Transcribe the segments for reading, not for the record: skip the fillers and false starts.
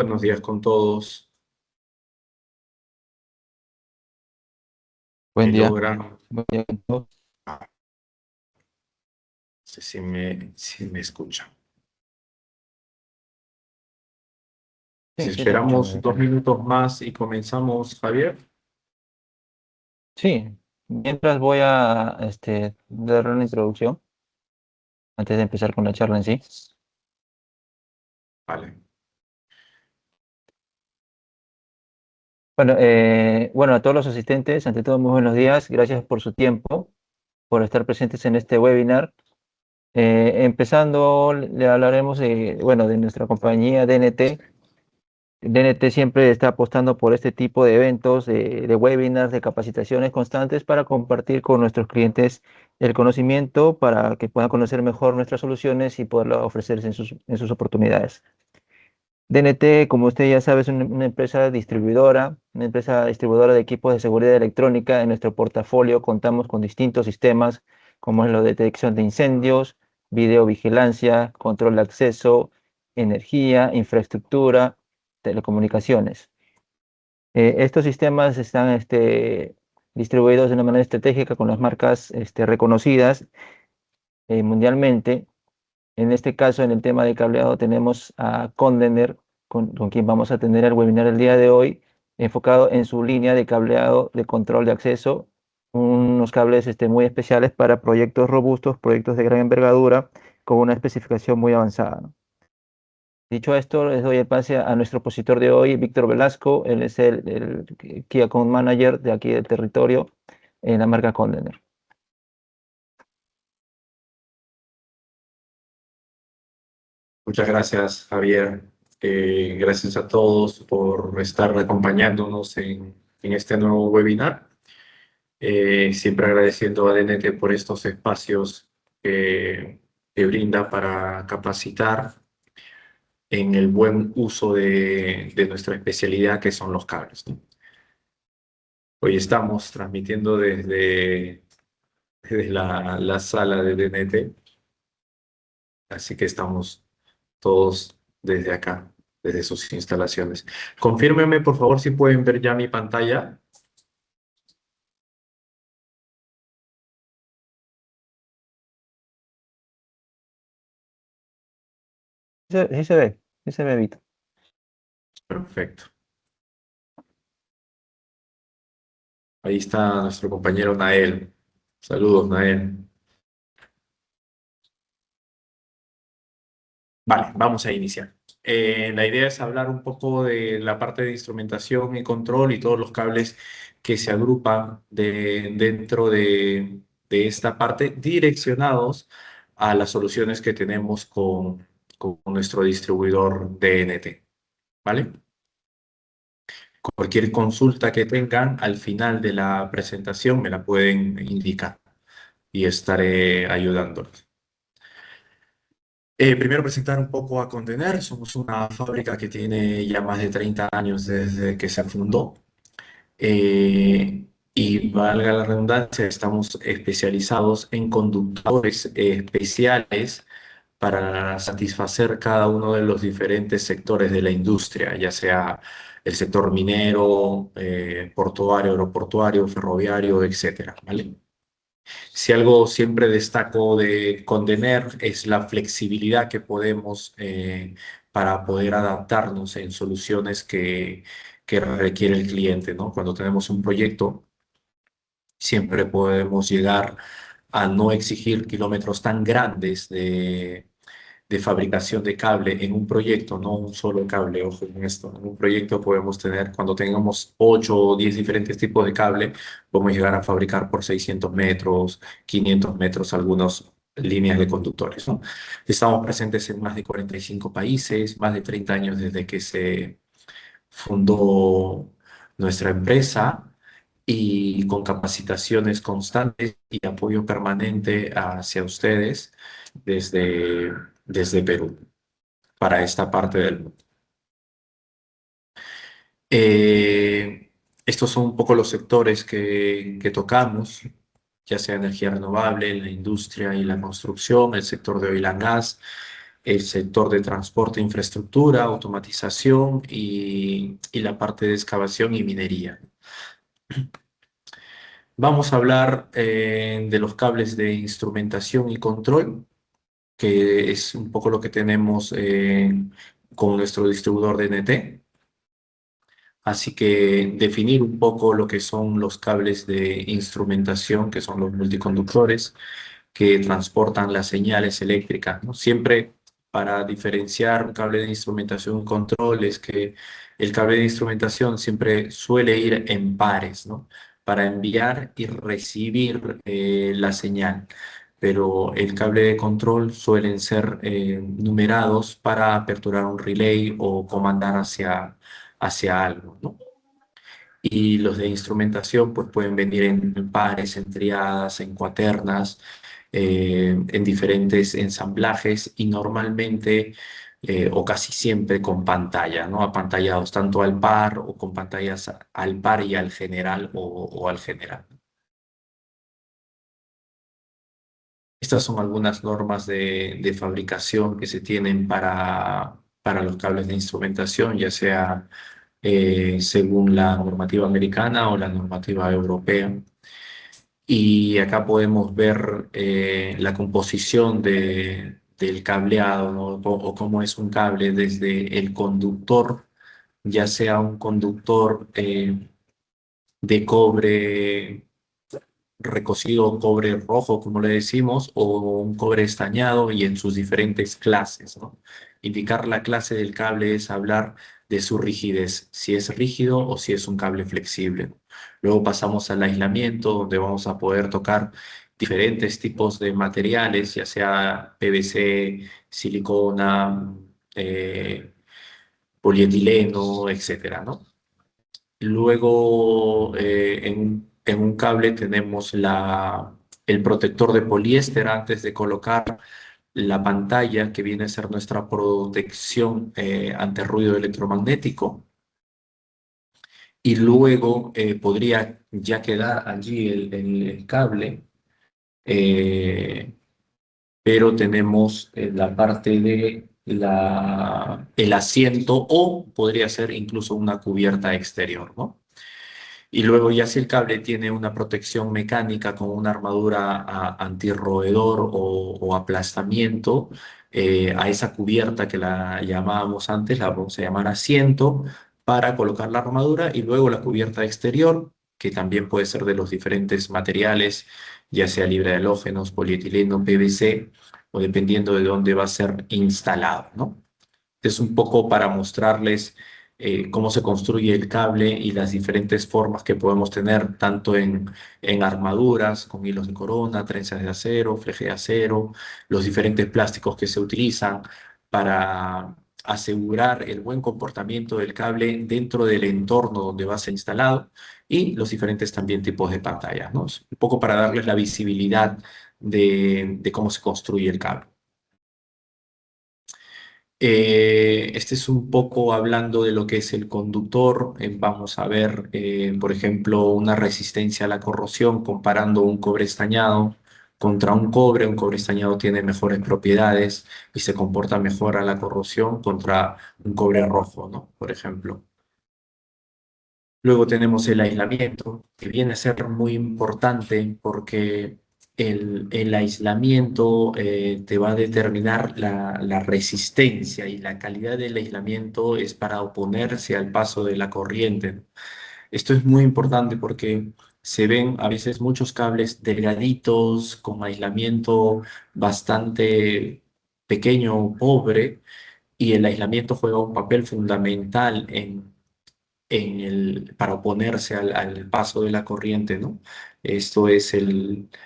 Buenos días con todos. Buen Me día. logra. Buen día con todos. No sé si me escuchan. Si Sí, sí, te escuchamos esperamos acá. 2 minutos más y comenzamos, Javier. Sí, mientras voy a dar una introducción antes de empezar con la charla en sí. Vale. Bueno, a todos los asistentes, ante todo, muy buenos días. Gracias por su tiempo, por estar presentes en este webinar. Empezando, le hablaremos de nuestra compañía DNT. DNT siempre está apostando por este tipo de eventos, de webinars, de capacitaciones constantes para compartir con nuestros clientes el conocimiento para que puedan conocer mejor nuestras soluciones y poderlo ofrecerse en sus oportunidades. DNT, como usted ya sabe, es una empresa distribuidora de equipos de seguridad electrónica. En nuestro portafolio contamos con distintos sistemas como es la detección de incendios, videovigilancia, control de acceso, energía, infraestructura, telecomunicaciones. Estos sistemas están distribuidos de una manera estratégica con las marcas reconocidas mundialmente. En este caso, en el tema de cableado, tenemos a Condener, con quien vamos a tener el webinar el día de hoy, enfocado en su línea de cableado de control de acceso, unos cables muy especiales para proyectos robustos, proyectos de gran envergadura, con una especificación muy avanzada, ¿no? Dicho esto, les doy el pase a nuestro expositor de hoy, Víctor Velasco. Él es el Key Account Manager de aquí del territorio en la marca Condener. Muchas gracias, Javier. Gracias a todos por estar acompañándonos en este nuevo webinar. Siempre agradeciendo a DNT por estos espacios que brinda para capacitar en el buen uso de nuestra especialidad, que son los cables, ¿no? Hoy estamos transmitiendo desde la sala de DNT, así que estamos todos desde acá, desde sus instalaciones. Confírmenme, por favor, si pueden ver ya mi pantalla. Sí se ve, Víctor. Perfecto. Ahí está nuestro compañero Nael. Saludos, Nael. Vale, vamos a iniciar. La idea es hablar un poco de la parte de instrumentación y control y todos los cables que se agrupan dentro de esta parte, direccionados a las soluciones que tenemos con nuestro distribuidor DNT. ¿Vale? Cualquier consulta que tengan al final de la presentación me la pueden indicar y estaré ayudándolos. Primero presentar un poco a Contener. Somos una fábrica que tiene ya más de 30 años desde que se fundó. Y valga la redundancia, estamos especializados en conductores especiales para satisfacer cada uno de los diferentes sectores de la industria, ya sea el sector minero, portuario, aeroportuario, ferroviario, etcétera, ¿vale? Si algo siempre destaco de Condener es la flexibilidad que podemos para poder adaptarnos en soluciones que requiere el cliente, ¿no? Cuando tenemos un proyecto, siempre podemos llegar a no exigir kilómetros tan grandes de fabricación de cable en un proyecto, no un solo cable, ojo con esto. En un proyecto podemos tener, cuando tengamos 8 o 10 diferentes tipos de cable, podemos llegar a fabricar por 600 metros, 500 metros algunas líneas de conductores, ¿no? Estamos presentes en más de 45 países, más de 30 años desde que se fundó nuestra empresa y con capacitaciones constantes y apoyo permanente hacia ustedes desde Perú para esta parte del mundo. Estos son un poco los sectores que tocamos, ya sea energía renovable, la industria y la construcción, el sector de oil and gas, el sector de transporte, infraestructura, automatización y la parte de excavación y minería. Vamos a hablar de los cables de instrumentación y control, que es un poco lo que tenemos con nuestro distribuidor DNT. Así que definir un poco lo que son los cables de instrumentación, que son los multiconductores, que transportan las señales eléctricas, ¿no? Siempre para diferenciar un cable de instrumentación y control es que el cable de instrumentación siempre suele ir en pares, ¿no? Para enviar y recibir la señal. Pero el cable de control suelen ser numerados para aperturar un relay o comandar hacia algo, ¿no? Y los de instrumentación pues pueden venir en pares, en triadas, en cuaternas, en diferentes ensamblajes y normalmente o casi siempre con pantalla, ¿no? Apantallados tanto al par o con pantallas al par y al general o al general. Estas son algunas normas de fabricación que se tienen para los cables de instrumentación, ya sea según la normativa americana o la normativa europea. Y acá podemos ver la composición del cableado, ¿no? O cómo es un cable desde el conductor, ya sea un conductor de cobre recocido, cobre rojo, como le decimos, o un cobre estañado y en sus diferentes clases, ¿no? Indicar la clase del cable es hablar de su rigidez, si es rígido o si es un cable flexible. Luego pasamos al aislamiento, donde vamos a poder tocar diferentes tipos de materiales, ya sea PVC, silicona, polietileno, etcétera, ¿no? Luego, en un cable tenemos el protector de poliéster antes de colocar la pantalla, que viene a ser nuestra protección ante ruido electromagnético. Y luego podría ya quedar allí el cable, eh, pero tenemos la parte de el asiento o podría ser incluso una cubierta exterior, ¿no? Y luego ya si el cable tiene una protección mecánica con una armadura antirroedor o aplastamiento, a esa cubierta que la llamábamos antes, la vamos a llamar asiento para colocar la armadura y luego la cubierta exterior, que también puede ser de los diferentes materiales, ya sea libre de halógenos, polietileno, PVC, o dependiendo de dónde va a ser instalado, ¿no? Es un poco para mostrarles cómo se construye el cable y las diferentes formas que podemos tener, tanto en armaduras, con hilos de corona, trenzas de acero, fleje de acero, los diferentes plásticos que se utilizan para asegurar el buen comportamiento del cable dentro del entorno donde va a ser instalado y los diferentes también tipos de pantallas, ¿no? Es un poco para darles la visibilidad de cómo se construye el cable. Este es un poco hablando de lo que es el conductor. Vamos a ver, por ejemplo, una resistencia a la corrosión comparando un cobre estañado contra un cobre. Un cobre estañado tiene mejores propiedades y se comporta mejor a la corrosión contra un cobre rojo, ¿no? Por ejemplo. Luego tenemos el aislamiento, que viene a ser muy importante porque el aislamiento te va a determinar la resistencia y la calidad del aislamiento es para oponerse al paso de la corriente. Esto es muy importante porque se ven a veces muchos cables delgaditos con aislamiento bastante pequeño o pobre y el aislamiento juega un papel fundamental para oponerse al paso de la corriente, ¿no? Esto es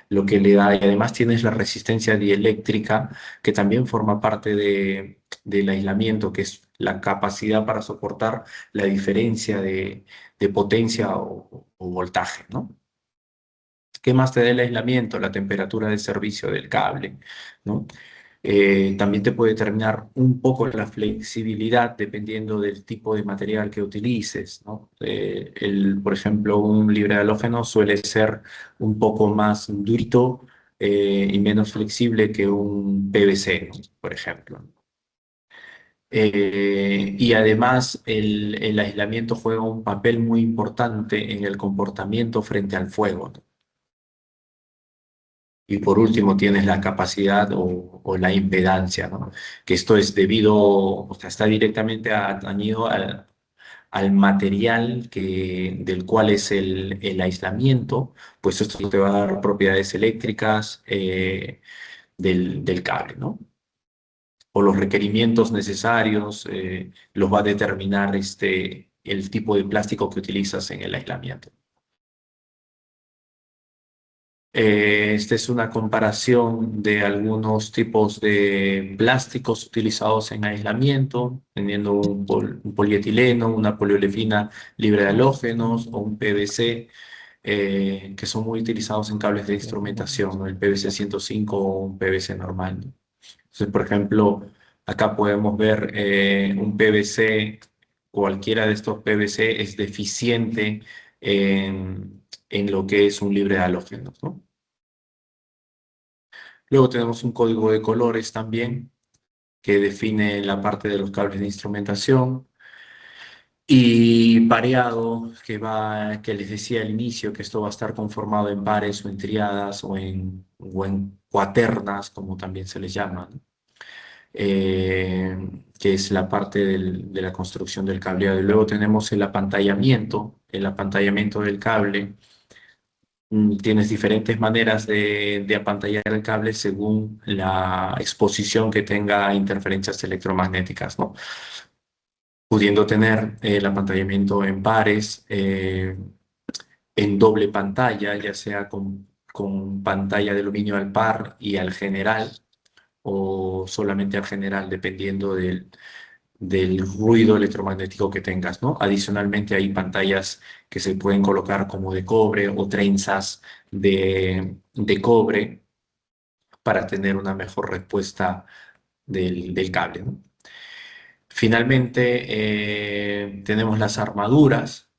lo que le da, y además tienes la resistencia dieléctrica, que también forma parte del aislamiento, que es la capacidad para soportar la diferencia de potencia o voltaje, ¿no? ¿Qué más te da el aislamiento? La temperatura de servicio del cable, ¿no? También te puede determinar un poco la flexibilidad dependiendo del tipo de material que utilices, ¿no? Por ejemplo, un libre de halógeno suele ser un poco más durito y menos flexible que un PVC, ¿no? Por ejemplo. Y además el aislamiento juega un papel muy importante en el comportamiento frente al fuego, ¿no? Y por último tienes la capacidad o la impedancia, ¿no? Que esto es debido, o sea, está directamente atañido al material del cual es el aislamiento, pues esto te va a dar propiedades eléctricas del cable, ¿no? O los requerimientos necesarios, los va a determinar el tipo de plástico que utilizas en el aislamiento. Esta es una comparación de algunos tipos de plásticos utilizados en aislamiento, teniendo un polietileno, una poliolefina libre de halógenos o un PVC, que son muy utilizados en cables de instrumentación, ¿no? El PVC 105 o un PVC normal, ¿no? Entonces, por ejemplo, acá podemos ver un PVC, cualquiera de estos PVC es deficiente en lo que es un libre de halógenos, ¿no? Luego tenemos un código de colores también que define la parte de los cables de instrumentación y pareado que les decía al inicio que esto va a estar conformado en pares o en triadas o en cuaternas, como también se les llama, ¿no? Que es la parte de la construcción del cableado. Y luego tenemos el apantallamiento del cable. Tienes diferentes maneras de apantallar el cable según la exposición que tenga a interferencias electromagnéticas, ¿no? Pudiendo tener el apantallamiento en pares, en doble pantalla, ya sea con pantalla de aluminio al par y al general, o solamente al general, dependiendo del ruido electromagnético que tengas, ¿no? Adicionalmente hay pantallas que se pueden colocar como de cobre o trenzas de cobre para tener una mejor respuesta del cable, ¿no? Finalmente, tenemos las armaduras,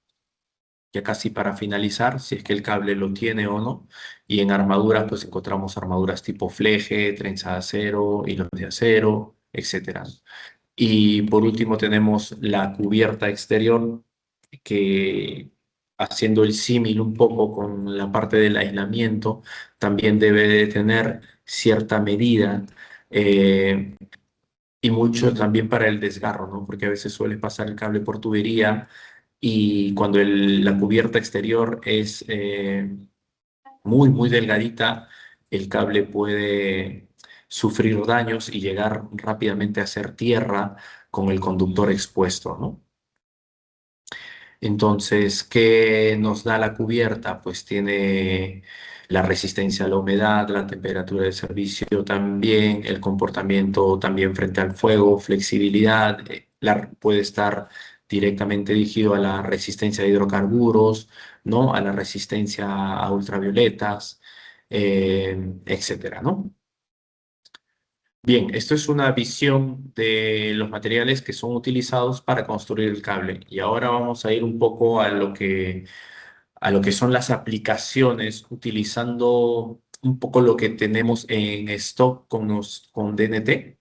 ya casi para finalizar, si es que el cable lo tiene o no. Y en armaduras, pues encontramos armaduras tipo fleje, trenza de acero, hilos de acero, etcétera. Y por último tenemos la cubierta exterior, que haciendo el símil un poco con la parte del aislamiento, también debe de tener cierta medida y mucho también para el desgarro, ¿no? Porque a veces suele pasar el cable por tubería y cuando la cubierta exterior es muy, muy delgadita, el cable puede sufrir daños y llegar rápidamente a ser tierra con el conductor expuesto, ¿no? Entonces, ¿qué nos da la cubierta? Pues tiene la resistencia a la humedad, la temperatura de servicio también, el comportamiento también frente al fuego, flexibilidad, puede estar directamente dirigido a la resistencia a hidrocarburos, ¿no? A la resistencia a ultravioletas, etcétera, ¿no? Bien, esto es una visión de los materiales que son utilizados para construir el cable. Y ahora vamos a ir un poco a lo que son las aplicaciones, utilizando un poco lo que tenemos en stock con DNT,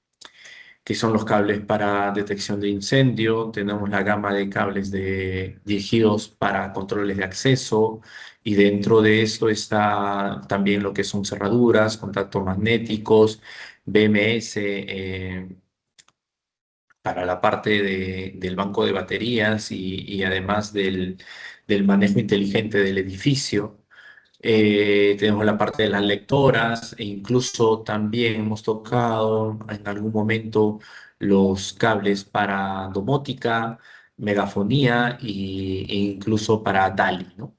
que son los cables para detección de incendio. Tenemos la gama de cables dirigidos para controles de acceso. Y dentro de esto está también lo que son cerraduras, contactos magnéticos, BMS, para la parte del banco de baterías y además del manejo inteligente del edificio. Tenemos la parte de las lectoras e incluso también hemos tocado en algún momento los cables para domótica, megafonía e incluso para DALI, ¿no?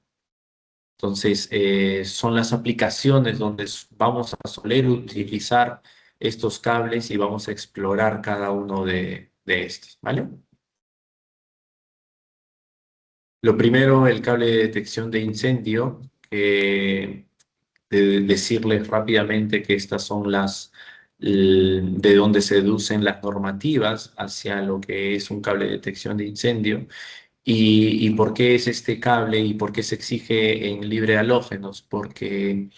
Entonces, son las aplicaciones donde vamos a soler utilizar estos cables y vamos a explorar cada uno de estos, ¿vale? Lo primero, el cable de detección de incendio, de decirles rápidamente que estas son de donde se deducen las normativas hacia lo que es un cable de detección de incendio. ¿Y por qué es este cable y por qué se exige en libre halógenos? Porque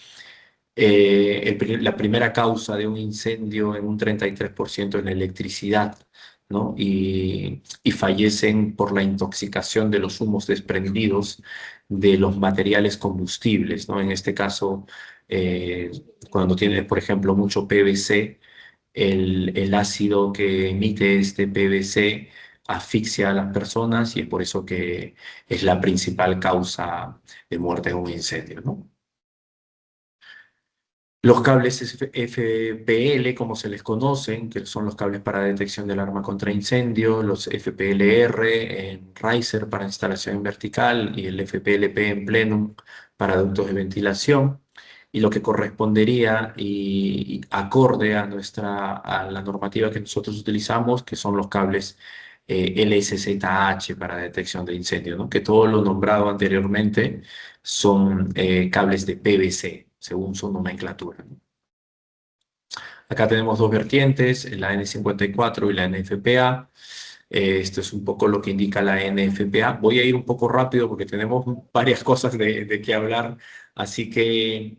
la primera causa de un incendio en un 33% es la electricidad, ¿no? Y fallecen por la intoxicación de los humos desprendidos de los materiales combustibles, ¿no? En este caso, eh, cuando tiene, por ejemplo, mucho PVC, el ácido que emite este PVC asfixia a las personas y es por eso que es la principal causa de muerte en un incendio, ¿no? Los cables FPL, como se les conocen, que son los cables para detección del arma contra incendio, los FPLR en riser para instalación en vertical y el FPLP en plenum para ductos de ventilación. Y lo que correspondería y acorde a a la normativa que nosotros utilizamos, que son los cables LSZH para detección de incendio, ¿no? Que todo lo nombrado anteriormente son cables de PVC, según su nomenclatura, ¿no? Acá tenemos dos vertientes, la N54 y la NFPA. Esto es un poco lo que indica la NFPA. Voy a ir un poco rápido porque tenemos varias cosas de qué hablar, así que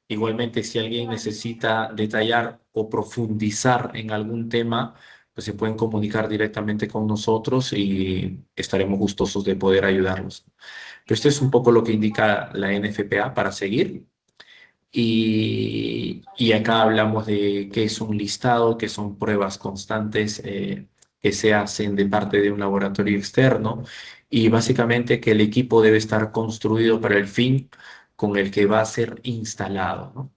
igualmente si alguien necesita detallar o profundizar en algún tema, pues se pueden comunicar directamente con nosotros y estaremos gustosos de poder ayudarlos. Pero esto es un poco lo que indica la NFPA para seguir. Y acá hablamos de qué es un listado, qué son pruebas constantes que se hacen de parte de un laboratorio externo y básicamente que el equipo debe estar construido para el fin con el que va a ser instalado, ¿no?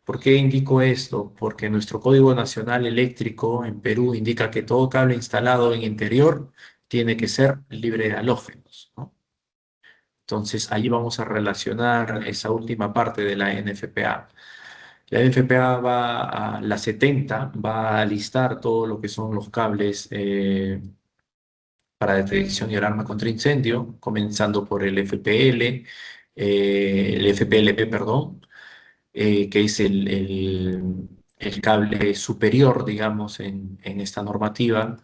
¿Por qué indico esto? Porque nuestro Código Nacional Eléctrico en Perú indica que todo cable instalado en interior tiene que ser libre de halógenos, ¿no? Entonces, ahí vamos a relacionar esa última parte de la NFPA. La NFPA va a la 70, va a listar todo lo que son los cables para detección y alarma contra incendio, comenzando por el FPL, el FPLP, perdón, que es el cable superior, digamos, en esta normativa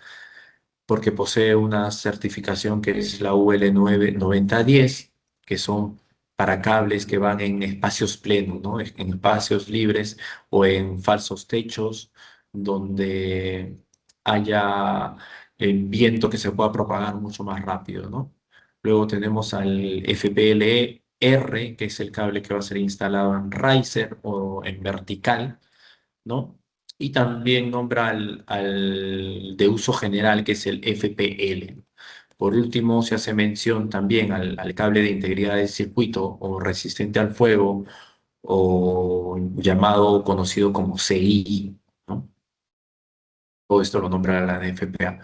porque posee una certificación que es la UL9 9010, que son para cables que van en espacios plenos, ¿no? En espacios libres o en falsos techos donde haya el viento que se pueda propagar mucho más rápido, ¿no? Luego tenemos al FPLR, que es el cable que va a ser instalado en riser o en vertical, ¿no? Y también nombra al de uso general, que es el FPL. Por último, se hace mención también al cable de integridad del circuito o resistente al fuego o llamado o conocido como CI, ¿no? Todo esto lo nombra la NFPA.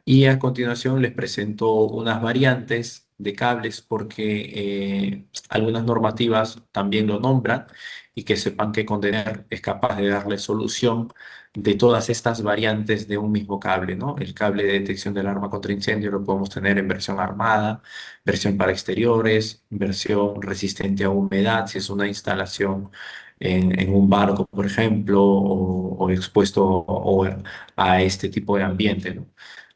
Y a continuación les presento unas variantes de cables porque algunas normativas también lo nombran y que sepan que Condener es capaz de darle solución de todas estas variantes de un mismo cable, ¿no? El cable de detección del arma contra incendio lo podemos tener en versión armada, versión para exteriores, versión resistente a humedad, si es una instalación en un barco, por ejemplo, o expuesto a este tipo de ambiente, ¿no?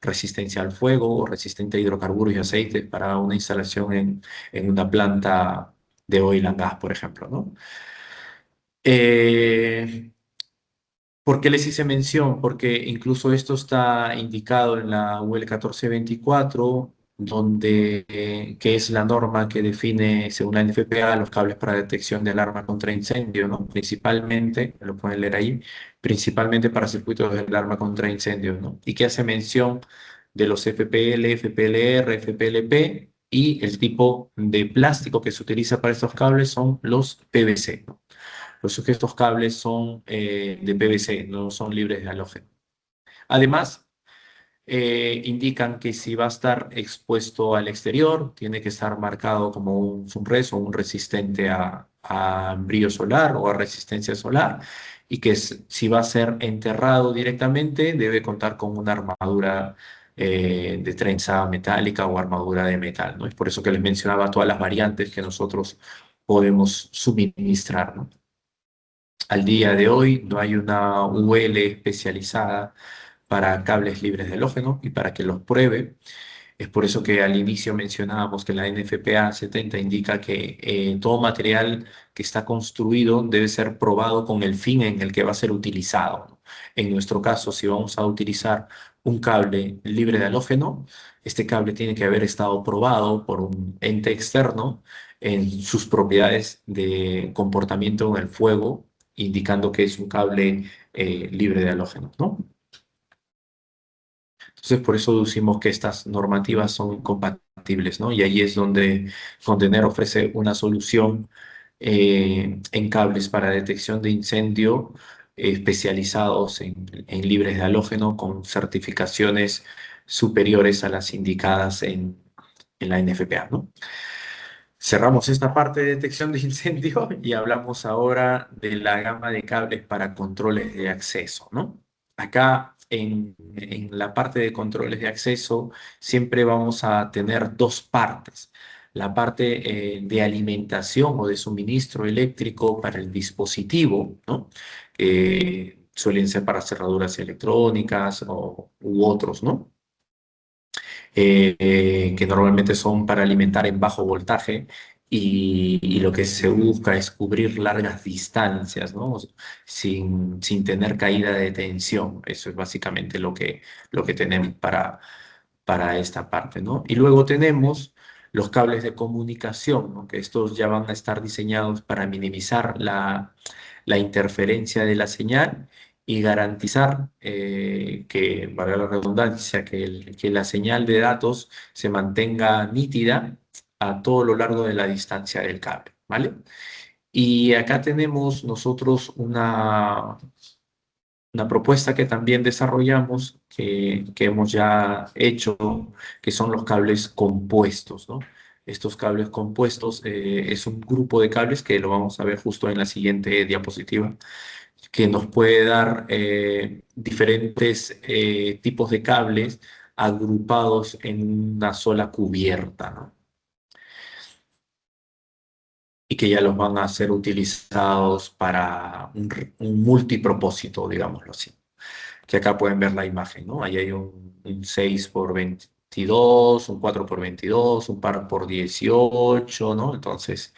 Resistencia al fuego o resistente a hidrocarburos y aceites para una instalación en una planta de oil and gas, por ejemplo, ¿no? Eh, ¿Por qué les hice mención? Porque incluso esto está indicado en la UL 1424, donde, que es la norma que define, según la NFPA, los cables para detección de alarma contra incendio, ¿no? Principalmente, lo pueden leer ahí, principalmente para circuitos de alarma contra incendio, ¿no? Y que hace mención de los FPL, FPLR, FPLP y el tipo de plástico que se utiliza para estos cables son los PVC, ¿no? Por eso es que estos cables son de PVC, no son libres de halógeno. Además, indican que si va a estar expuesto al exterior, tiene que estar marcado como un sunres o un resistente a brillo solar o a resistencia solar, y que si va a ser enterrado directamente, debe contar con una armadura de trenza metálica o armadura de metal, ¿no? Es por eso que les mencionaba todas las variantes que nosotros podemos suministrar, ¿no? Al día de hoy no hay una UL especializada para cables libres de halógeno y para que los pruebe. Es por eso que al inicio mencionábamos que la NFPA 70 indica que todo material que está construido debe ser probado con el fin en el que va a ser utilizado, ¿no? En nuestro caso, si vamos a utilizar un cable libre de halógeno, este cable tiene que haber estado probado por un ente externo en sus propiedades de comportamiento en el fuego, indicando que es un cable libre de halógeno, ¿no? Entonces, por eso decimos que estas normativas son compatibles, ¿no? Y ahí es donde Contener ofrece una solución en cables para detección de incendio especializados en libres de halógeno con certificaciones superiores a las indicadas en la NFPA, ¿no? Cerramos esta parte de detección de incendio y hablamos ahora de la gama de cables para controles de acceso, ¿no? Acá en la parte de controles de acceso siempre vamos a tener dos partes. La parte de alimentación o de suministro eléctrico para el dispositivo, ¿no? Suelen ser para cerraduras electrónicas u otros, ¿no? Que normalmente son para alimentar en bajo voltaje y lo que se busca es cubrir largas distancias, ¿no? Sin tener caída de tensión. Eso es básicamente lo que tenemos para esta parte, ¿no? Y luego tenemos los cables de comunicación, ¿no? Que estos ya van a estar diseñados para minimizar la interferencia de la señal y garantizar que, valga la redundancia, que la señal de datos se mantenga nítida a todo lo largo de la distancia del cable, ¿vale? Y acá tenemos nosotros una propuesta que también desarrollamos, que hemos ya hecho, que son los cables compuestos, ¿no? Estos cables compuestos es un grupo de cables que lo vamos a ver justo en la siguiente diapositiva, que nos puede dar diferentes tipos de cables agrupados en una sola cubierta, ¿no? Y que ya los van a ser utilizados para un multipropósito, digámoslo así. Que acá pueden ver la imagen, ¿no? Ahí hay un 6 por 22, un 4 por 22, un par por 18, ¿no? Entonces,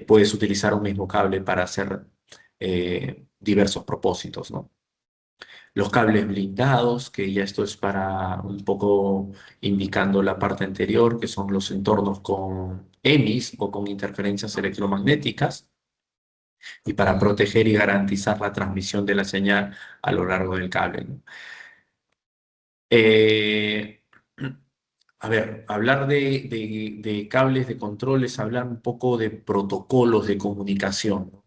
puedes utilizar un mismo cable para hacer diversos propósitos, ¿no? Los cables blindados, que ya esto es para un poco indicando la parte anterior, que son los entornos con EMIs o con interferencias electromagnéticas, y para proteger y garantizar la transmisión de la señal a lo largo del cable, ¿no? Eh, a ver, hablar de cables de control es hablar un poco de protocolos de comunicación, ¿no?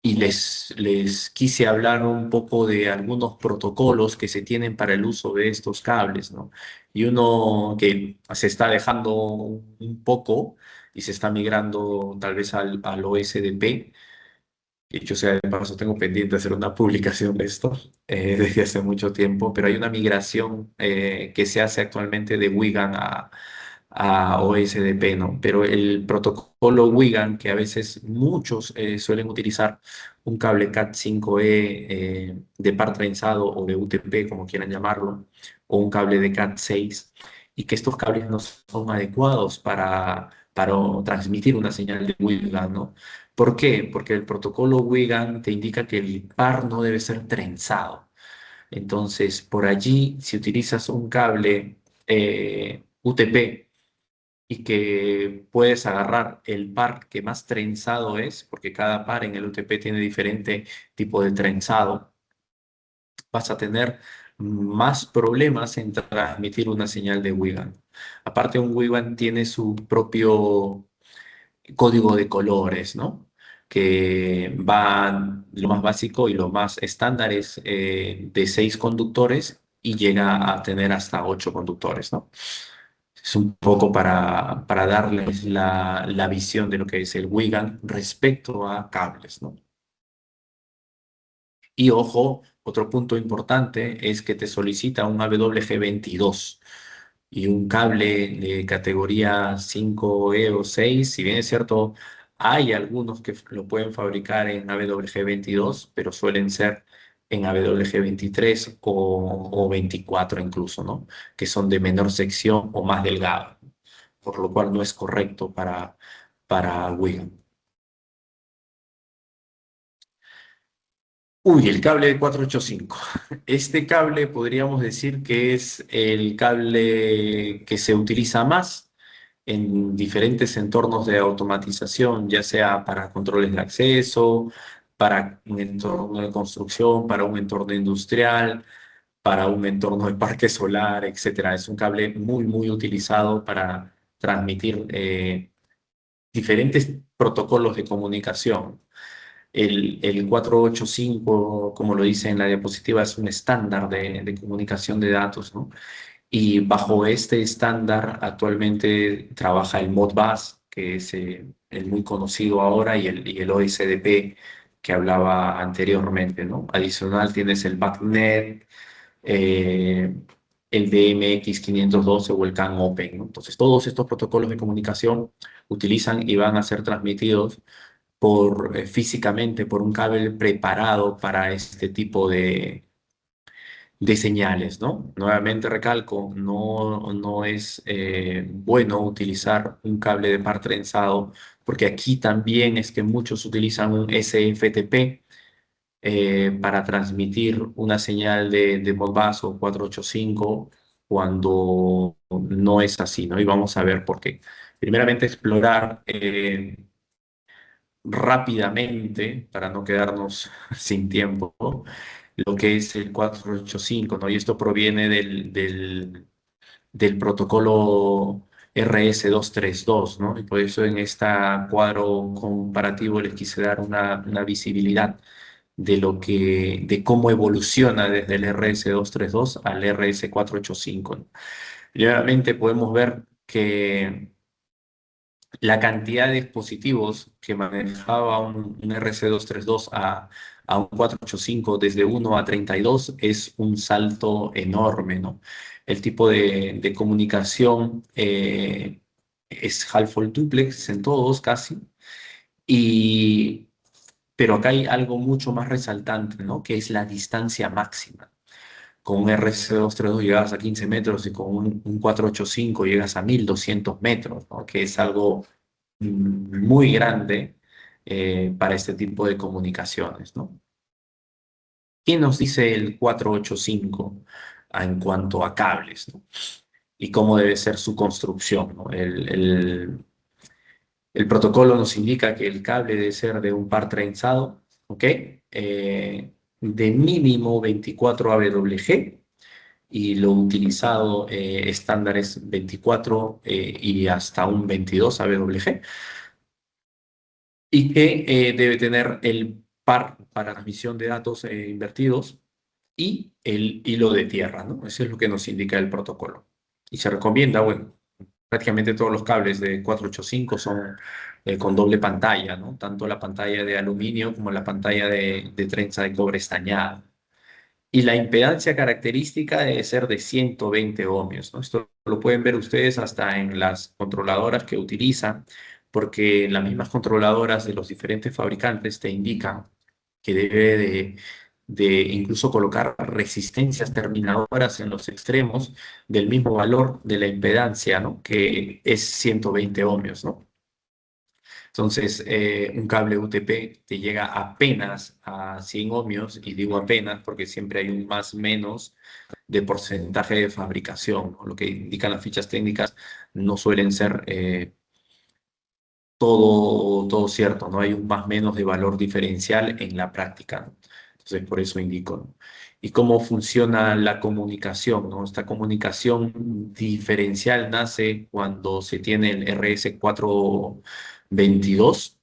Y les quise hablar un poco de algunos protocolos que se tienen para el uso de estos cables, ¿no? Y uno que se está dejando un poco y se está migrando tal vez al OSDP. Y yo sea de paso, tengo pendiente hacer una publicación de esto desde hace mucho tiempo, pero hay una migración que se hace actualmente de Wigan a OSDP, ¿no? Pero el protocolo Wigan, que a veces muchos suelen utilizar un cable Cat5e de par trenzado o de UTP, como quieran llamarlo, o un cable de Cat6, y que estos cables no son adecuados para transmitir una señal de Wigan, ¿no? ¿Por qué? Porque el protocolo Wigan te indica que el par no debe ser trenzado. Entonces, por allí, si utilizas un cable UTP y que puedes agarrar el par que más trenzado es, porque cada par en el UTP tiene diferente tipo de trenzado, vas a tener más problemas en transmitir una señal de Wigan. Aparte, un Wigan tiene su propio código de colores, ¿no? Que van lo más básico y lo más estándar es de 6 conductores y llega a tener hasta 8 conductores, ¿no? Es un poco para darles la visión de lo que es el Wigan respecto a cables, ¿no? Y ojo, otro punto importante es que te solicita un AWG22 y un cable de categoría 5E o 6. Si bien es cierto, hay algunos que lo pueden fabricar en AWG22, pero suelen ser en AWG23 o 24 incluso, ¿no? Que son de menor sección o más delgado, por lo cual no es correcto para Wigan. Uy, el cable de 485. Este cable podríamos decir que es el cable que se utiliza más en diferentes entornos de automatización, ya sea para controles de acceso, para un entorno de construcción, para un entorno industrial, para un entorno de parque solar, etcétera. Es un cable muy, muy utilizado para transmitir diferentes protocolos de comunicación. El 485, como lo dice en la diapositiva, es un estándar de comunicación de datos, ¿no? Y bajo este estándar actualmente trabaja el Modbus, que es el muy conocido ahora, y el OSDP que hablaba anteriormente, ¿no? Adicional tienes el BACnet, eh, el DMX 512 o el CAN Open, ¿no? Entonces, todos estos protocolos de comunicación utilizan y van a ser transmitidos físicamente por un cable preparado para este tipo de señales, ¿no? Nuevamente recalco, no es bueno utilizar un cable de par trenzado, porque aquí también es que muchos utilizan un SFTP para transmitir una señal de Modbus o 485 cuando no es así, ¿no? Y vamos a ver por qué. Primeramente, explorar rápidamente, para no quedarnos sin tiempo, lo que es el 485, ¿no? Y esto proviene del protocolo RS232, ¿no? Y por eso en este cuadro comparativo les quise dar una visibilidad de cómo evoluciona desde el RS232 al RS485, ¿no? Y obviamente podemos ver que la cantidad de dispositivos que manejaba un RC232 a un 485 desde 1 a 32 es un salto enorme, ¿no? El tipo de comunicación es half-fold duplex en todos casi, y, pero acá hay algo mucho más resaltante, ¿no? Que es la distancia máxima. Con un RC232 llegas a 15 metros y con un 485 llegas a 1200 metros, ¿no? Que es algo muy grande para este tipo de comunicaciones, ¿no? ¿Qué nos dice el 485 en cuanto a cables, ¿no? Y cómo debe ser su construcción, ¿no? El protocolo nos indica que el cable debe ser de un par trenzado, ¿ok? De mínimo 24 AWG, y lo utilizado estándar es 24 y hasta un 22 AWG, y que debe tener el par para transmisión de datos invertidos y el hilo de tierra, ¿no? Eso es lo que nos indica el protocolo. Y se recomienda, bueno, prácticamente todos los cables de 485 son con doble pantalla, ¿no? Tanto la pantalla de aluminio como la pantalla de trenza de cobre estañada. Y la impedancia característica debe ser de 120 ohmios, ¿no? Esto lo pueden ver ustedes hasta en las controladoras que utilizan, porque las mismas controladoras de los diferentes fabricantes te indican que debe de incluso colocar resistencias terminadoras en los extremos del mismo valor de la impedancia, ¿no? Que es 120 ohmios, ¿no? Entonces, un cable UTP te llega apenas a 100 ohmios, y digo apenas porque siempre hay un más menos de porcentaje de fabricación, ¿no? Lo que indican las fichas técnicas no suelen ser todo cierto, ¿no? Hay un más menos de valor diferencial en la práctica, ¿no? Entonces, por eso indico, ¿no? ¿Y cómo funciona la comunicación, ¿no? Esta comunicación diferencial nace cuando se tiene el RS422,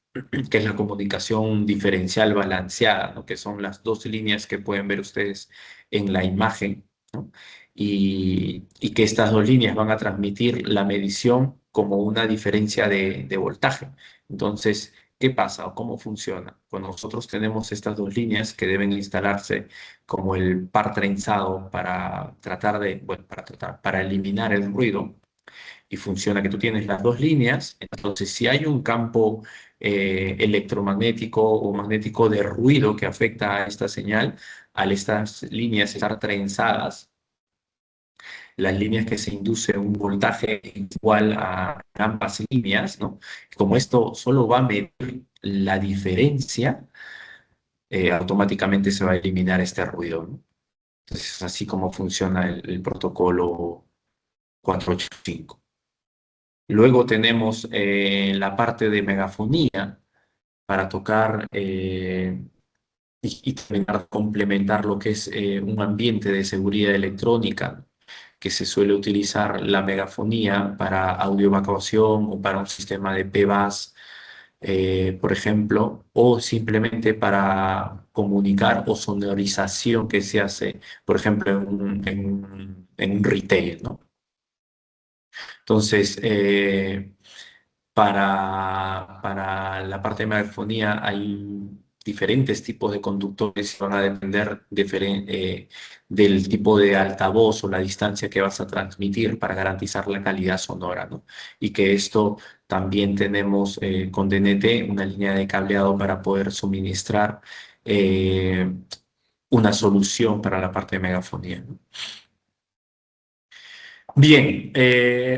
que es la comunicación diferencial balanceada, ¿no? Que son las dos líneas que pueden ver ustedes en la imagen, ¿no? Y que estas dos líneas van a transmitir la medición como una diferencia de voltaje. Entonces, ¿qué pasa o cómo funciona? Cuando nosotros tenemos estas dos líneas que deben instalarse como el par trenzado para tratar bueno, para eliminar el ruido, y funciona que tú tienes las dos líneas. Entonces, si hay un campo electromagnético o magnético de ruido que afecta a esta señal, al estas líneas estar trenzadas, las líneas que se induce un voltaje igual a ambas líneas, ¿no? Como esto solo va a medir la diferencia, automáticamente se va a eliminar este ruido, ¿no? Entonces, es así como funciona el protocolo 485. Luego tenemos la parte de megafonía para tocar y terminar de complementar lo que es un ambiente de seguridad electrónica, que se suele utilizar la megafonía para audio evacuación o para un sistema de PBAS, por ejemplo, o simplemente para comunicar o sonorización que se hace, por ejemplo, en un retail, ¿no? Entonces, para la parte de megafonía hay diferentes tipos de conductores que van a depender del tipo de altavoz o la distancia que vas a transmitir para garantizar la calidad sonora, ¿no? Y que esto también tenemos con DNT una línea de cableado para poder suministrar eh, una solución para la parte de megafonía, ¿no? Bien,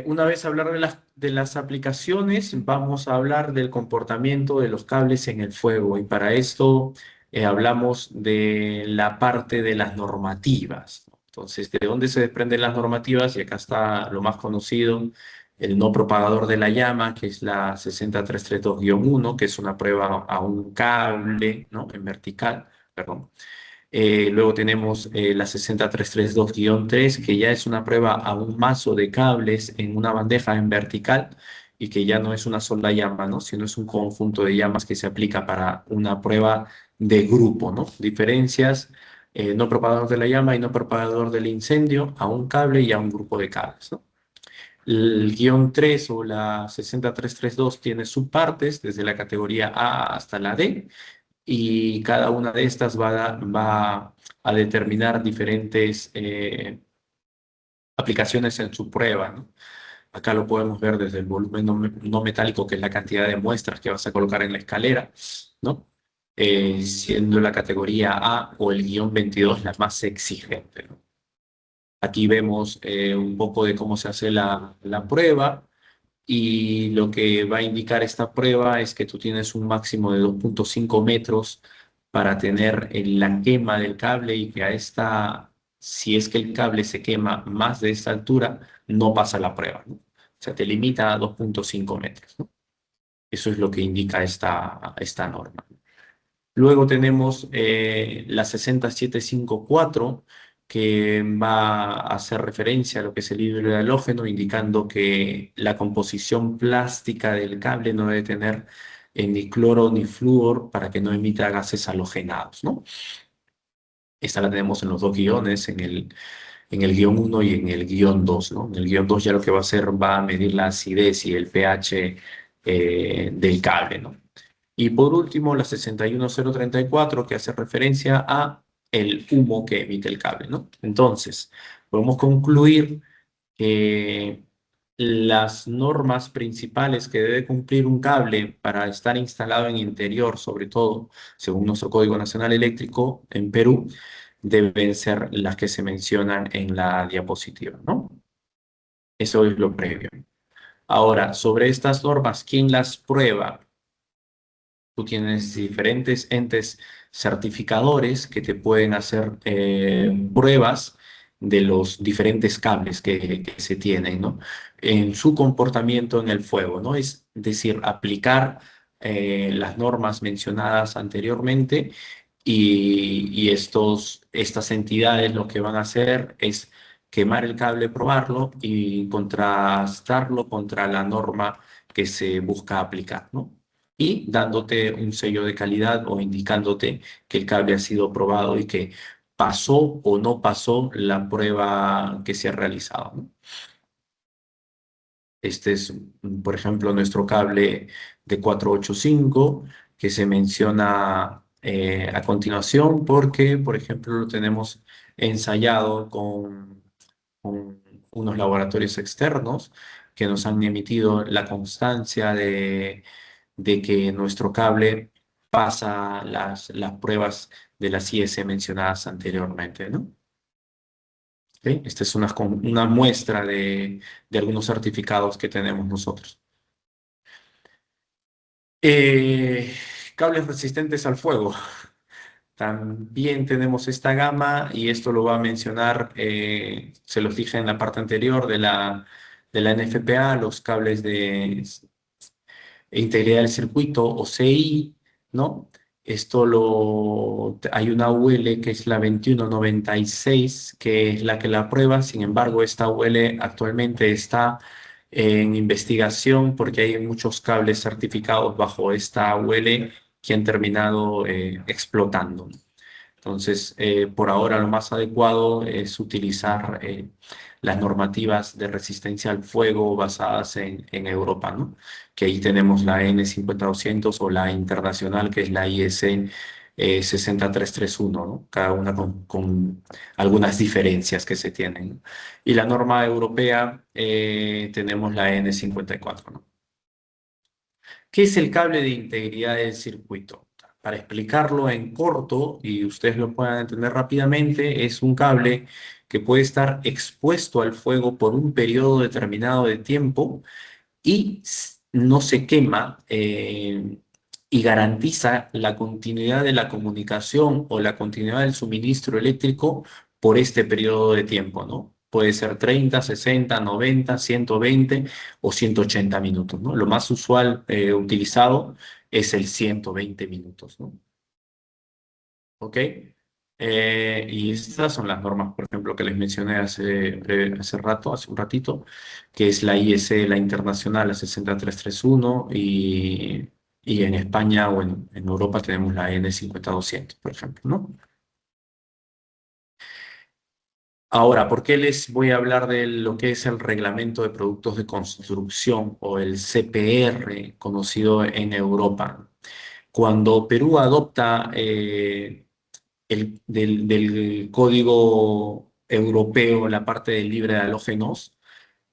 una vez hablar de las aplicaciones, vamos a hablar del comportamiento de los cables en el fuego y para esto hablamos de la parte de las normativas, ¿no? Entonces, ¿de dónde se desprenden las normativas? Y acá está lo más conocido, el no propagador de la llama, que es la 60332-1, que es una prueba a un cable, ¿no? En vertical, perdón. Luego tenemos la 60332-3, que ya es una prueba a un mazo de cables en una bandeja en vertical y que ya no es una sola llama, ¿no? Sino es un conjunto de llamas que se aplica para una prueba de grupo, ¿no? Diferencias, no propagador de la llama y no propagador del incendio a un cable y a un grupo de cables, ¿no? El guión 3 o la 60332 tiene subpartes desde la categoría A hasta la D y cada una de estas va a determinar diferentes aplicaciones en su prueba, ¿no? Acá lo podemos ver desde el volumen no metálico, que es la cantidad de muestras que vas a colocar en la escalera, ¿no? Siendo la categoría A o el guión 22 la más exigente, ¿no? Aquí vemos un poco de cómo se hace la prueba. Y lo que va a indicar esta prueba es que tú tienes un máximo de 2,5 metros para tener la quema del cable y que si es que el cable se quema más de esta altura, no pasa la prueba, ¿no? O sea, te limita a 2,5 metros, ¿no? Eso es lo que indica esta norma. Luego tenemos la 60754, que va a hacer referencia a lo que es el hidro de halógeno, indicando que la composición plástica del cable no debe tener ni cloro ni flúor para que no emita gases halogenados, ¿no? Esta la tenemos en los dos guiones, en el guión uno y en el guión 2, ¿no? En el guión 2 ya lo que va a hacer va a medir la acidez y el pH del cable, ¿no? Y por último, la 61034, que hace referencia a el humo que emite el cable, ¿no? Entonces, podemos concluir que las normas principales que debe cumplir un cable para estar instalado en interior, sobre todo, según nuestro Código Nacional Eléctrico en Perú, deben ser las que se mencionan en la diapositiva, ¿no? Eso es lo previo. Ahora, sobre estas normas, ¿quién las prueba? Tú tienes diferentes entes certificadores que te pueden hacer pruebas de los diferentes cables que se tienen, ¿no? En su comportamiento en el fuego, ¿no? Es decir, aplicar las normas mencionadas anteriormente y estas entidades lo que van a hacer es quemar el cable, probarlo y contrastarlo contra la norma que se busca aplicar, ¿no? Y dándote un sello de calidad o indicándote que el cable ha sido probado y que pasó o no pasó la prueba que se ha realizado, ¿no? Este es, por ejemplo, nuestro cable de 485 que se menciona a continuación porque, por ejemplo, lo tenemos ensayado con unos laboratorios externos que nos han emitido la constancia de que nuestro cable pasa las pruebas de las IS mencionadas anteriormente, ¿no? ¿Ok? Esta es una muestra de algunos certificados que tenemos nosotros. Eh, Cables resistentes al fuego. también tenemos esta gama y esto lo va a mencionar, se los dije en la parte anterior de la NFPA, los cables de integridad del circuito o CI, ¿no? Hay una UL que es la 2196, que es la que la aprueba. Sin embargo, esta UL actualmente está en investigación porque hay muchos cables certificados bajo esta UL que han terminado explotando. Entonces, por ahora lo más adecuado es utilizar las normativas de resistencia al fuego basadas en Europa, ¿no? Que ahí tenemos la N50200 o la internacional, que es la IS 60331, ¿no? Cada una con algunas diferencias que se tienen. Y la norma europea, tenemos la N54, ¿no? ¿Qué es el cable de integridad del circuito? Para explicarlo en corto y ustedes lo puedan entender rápidamente, es un cable que puede estar expuesto al fuego por un periodo determinado de tiempo y no se quema, y garantiza la continuidad de la comunicación o la continuidad del suministro eléctrico por este periodo de tiempo, ¿no? Puede ser 30, 60, 90, 120 o 180 minutos, ¿no? Lo más usual utilizado es el 120 minutos, ¿no? ¿Ok? Y estas son las normas, por ejemplo, que les mencioné hace rato, hace un ratito, que es la IEC, la internacional, la 60331, y en España o en Europa tenemos la N50200, por ejemplo, ¿no? Ahora, ¿por qué les voy a hablar de lo que es el Reglamento de Productos de Construcción o el CPR, conocido en Europa? Cuando Perú adopta del código europeo, la parte del libre de halógenos,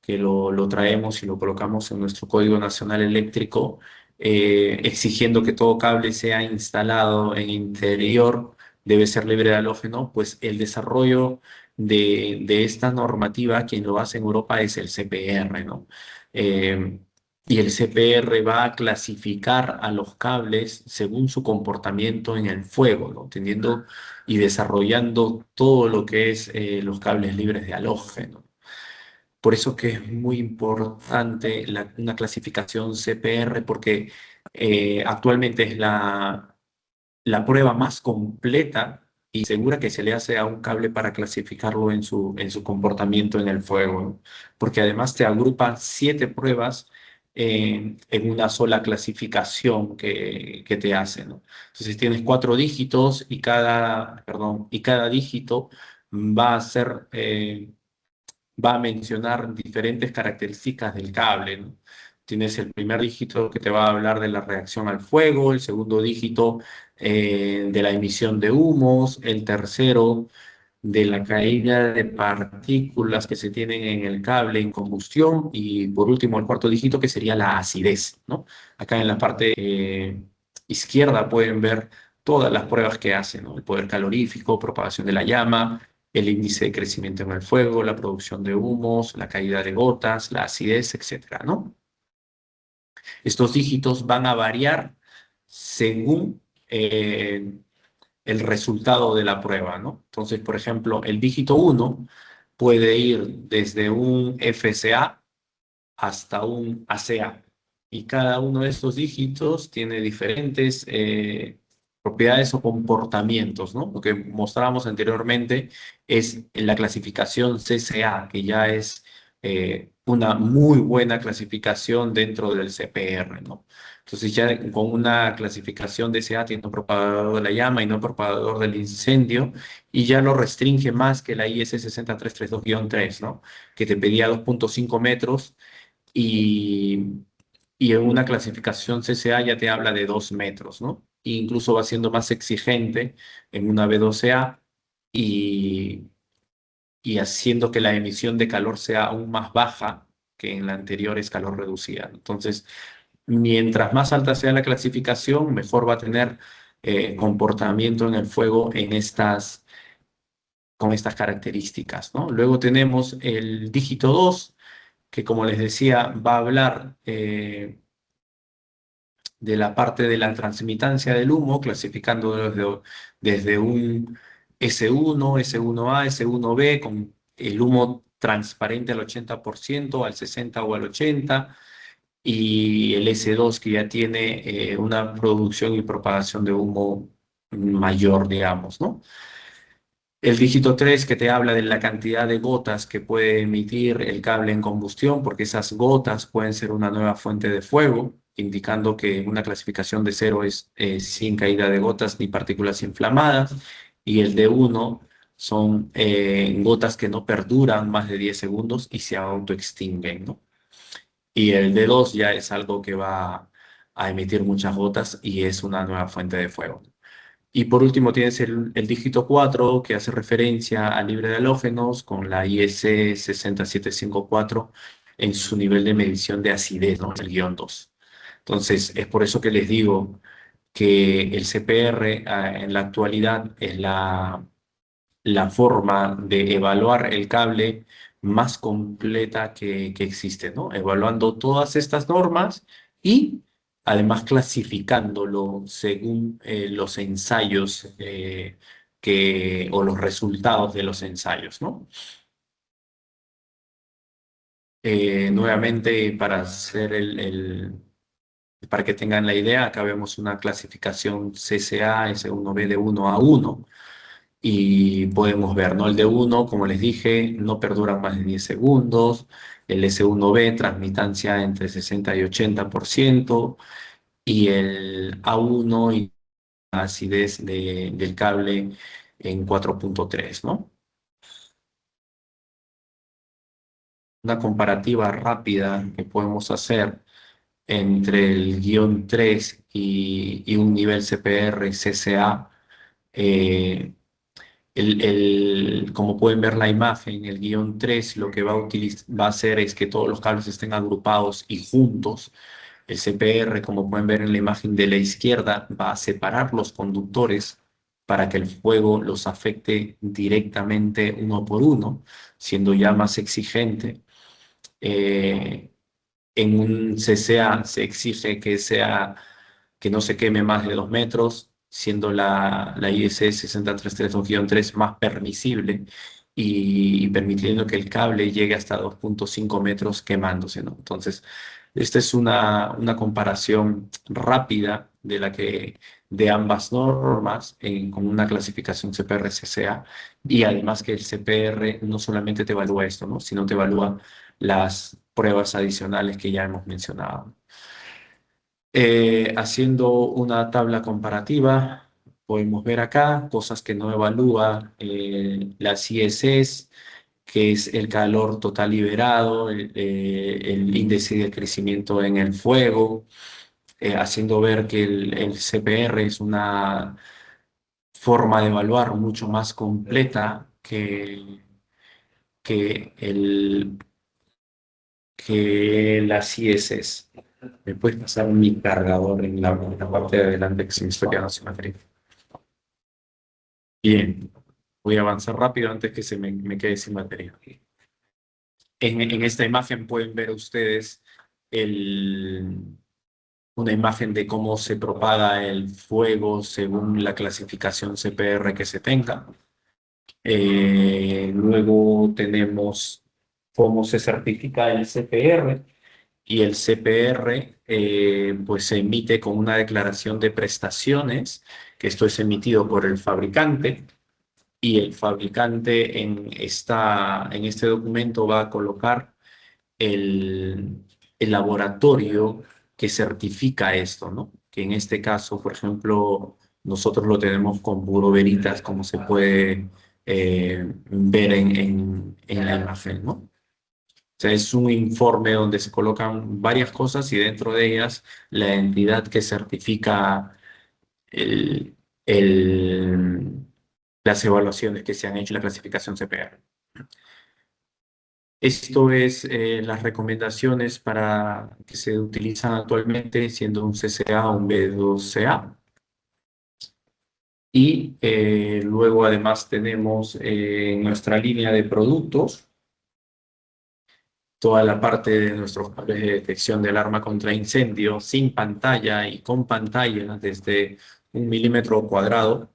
que lo traemos y lo colocamos en nuestro Código Nacional Eléctrico, exigiendo que todo cable sea instalado en interior debe ser libre de halógeno, pues el desarrollo de esta normativa, quien lo hace en Europa es el CPR, ¿no? Eh, y el CPR va a clasificar a los cables según su comportamiento en el fuego, ¿no? Teniendo y desarrollando todo lo que es los cables libres de halógeno. Por eso que es muy importante una clasificación CPR, porque actualmente es la prueba más completa y segura que se le hace a un cable para clasificarlo en su comportamiento en el fuego, ¿no? Porque además te agrupa 7 pruebas en una sola clasificación que te hace, ¿no? Entonces tienes 4 dígitos y cada dígito va a ser... va a mencionar diferentes características del cable, ¿no? Tienes el primer dígito que te va a hablar de la reacción al fuego, el segundo dígito de la emisión de humos, el tercero de la caída de partículas que se tienen en el cable en combustión y por último el cuarto dígito que sería la acidez, ¿no? Acá en la parte izquierda pueden ver todas las pruebas que hacen, ¿no? El poder calorífico, propagación de la llama, el índice de crecimiento en el fuego, la producción de humos, la caída de gotas, la acidez, etcétera, ¿no? Estos dígitos van a variar según el resultado de la prueba, ¿no? Entonces, por ejemplo, el dígito 1 puede ir desde un FCA hasta un ACA. Y cada uno de estos dígitos tiene diferentes propiedades o comportamientos, ¿no? Lo que mostrábamos anteriormente es la clasificación CCA, que ya es una muy buena clasificación dentro del CPR, ¿no? Entonces ya con una clasificación de CA tiene un propagador de la llama y no propagador del incendio, y ya lo restringe más que la IS 60332-3, ¿no? Que te pedía 2.5 metros y, y en una clasificación CCA ya te habla de 2 metros, ¿no? E incluso va siendo más exigente en una B12A y, y haciendo que la emisión de calor sea aún más baja que en la anterior escalón reducida. Entonces, mientras más alta sea la clasificación, mejor va a tener comportamiento en el fuego con estas características, ¿no? Luego tenemos el dígito 2 que como les decía, va a hablar de la parte de la transmitancia del humo, clasificando desde un S1, S1A, S1B, con el humo transparente al 80%, al 60 o al 80%, y el S2 que ya tiene una producción y propagación de humo mayor, digamos, ¿no? El dígito 3 que te habla de la cantidad de gotas que puede emitir el cable en combustión, porque esas gotas pueden ser una nueva fuente de fuego, indicando que una clasificación de 0 es sin caída de gotas ni partículas inflamadas, y el D1 son gotas que no perduran más de 10 segundos y se autoextinguen, ¿no? Y el D2 ya es algo que va a emitir muchas gotas y es una nueva fuente de fuego. Y por último tienes el dígito 4 que hace referencia al libre de halógenos con la IS 60754 en su nivel de medición de acidez, ¿no? El guión 2. Entonces, es por eso que les digo que el CPR en la actualidad es la forma de evaluar el cable más completa que existe, ¿no? Evaluando todas estas normas y además clasificándolo según los ensayos o los resultados de los ensayos, ¿no? Nuevamente, para hacer para que tengan la idea, acá vemos una clasificación CCA S1B de 1 a 1. Y podemos ver, ¿no? El D1, como les dije, no perdura más de 10 segundos. El S1B, transmitancia entre 60 y 80%. Y el A1 y la acidez del cable en 4.3, ¿no? Una comparativa rápida que podemos hacer entre el guión 3 y un nivel CPR CCA. Como pueden ver la imagen, el guión 3 lo que va a hacer es que todos los cables estén agrupados y juntos. El CPR, como pueden ver en la imagen de la izquierda, va a separar los conductores para que el fuego los afecte directamente uno por uno, siendo ya más exigente. Eh, en un CCA se exige que no se queme más de 2 metros, siendo la IS 60332-3 más permisible y permitiendo que el cable llegue hasta 2.5 metros quemándose, ¿no? Entonces, esta es una comparación rápida de ambas normas con una clasificación CPR-CCA, y además que el CPR no solamente te evalúa esto, ¿no? Sino te evalúa las pruebas adicionales que ya hemos mencionado. Haciendo una tabla comparativa, podemos ver acá cosas que no evalúa las ISS, que es el calor total liberado, el índice de crecimiento en el fuego, haciendo ver que el CPR es una forma de evaluar mucho más completa que, el, que las ISS. ¿Me puedes pasar mi cargador en la parte de adelante que se me está quedando sin batería? Bien, voy a avanzar rápido antes que me quede sin batería. En esta imagen pueden ver ustedes una imagen de cómo se propaga el fuego según la clasificación CPR que se tenga. Luego tenemos cómo se certifica el CPR. Y el CPR pues se emite con una declaración de prestaciones, que esto es emitido por el fabricante, y el fabricante en este documento va a colocar el laboratorio que certifica esto, ¿no? Que en este caso, por ejemplo, nosotros lo tenemos con Bureau Veritas, como se puede ver en la imagen, ¿no? O sea, es un informe donde se colocan varias cosas y dentro de ellas la entidad que certifica el, el- las evaluaciones que se han hecho en la clasificación CPR. Esto es las recomendaciones para que se utilizan actualmente, siendo un CCA o un B2CA. Y luego además tenemos nuestra línea de productos, toda la parte de nuestros cables de detección de alarma contra incendio sin pantalla y con pantalla desde 1 milímetro cuadrado